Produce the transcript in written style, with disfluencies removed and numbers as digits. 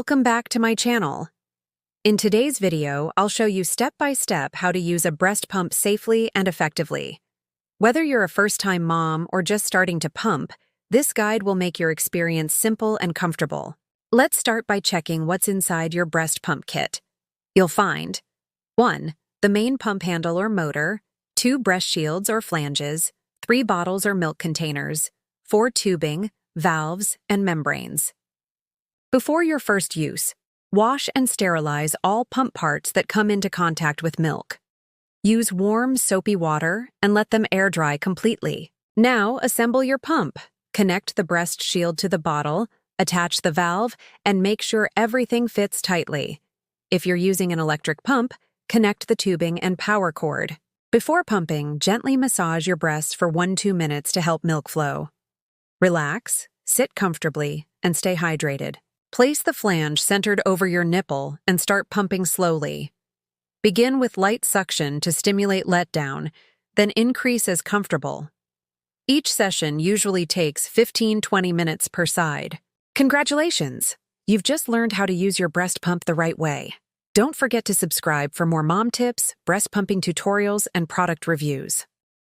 Welcome back to my channel. In today's video, I'll show you step-by-step how to use a breast pump safely and effectively. Whether you're a first-time mom or just starting to pump, this guide will make your experience simple and comfortable. Let's start by checking what's inside your breast pump kit. You'll find 1. The main pump handle or motor, 2 breast shields or flanges, 3 bottles or milk containers, 4 tubing, valves, and membranes. Before your first use, wash and sterilize all pump parts that come into contact with milk. Use warm, soapy water and let them air dry completely. Now, assemble your pump. Connect the breast shield to the bottle, attach the valve, and make sure everything fits tightly. If you're using an electric pump, connect the tubing and power cord. Before pumping, gently massage your breast for 1-2 minutes to help milk flow. Relax, sit comfortably, and stay hydrated. Place the flange centered over your nipple and start pumping slowly. Begin with light suction to stimulate letdown, then increase as comfortable. Each session usually takes 15-20 minutes per side. Congratulations! You've just learned how to use your breast pump the right way. Don't forget to subscribe for more mom tips, breast pumping tutorials, and product reviews.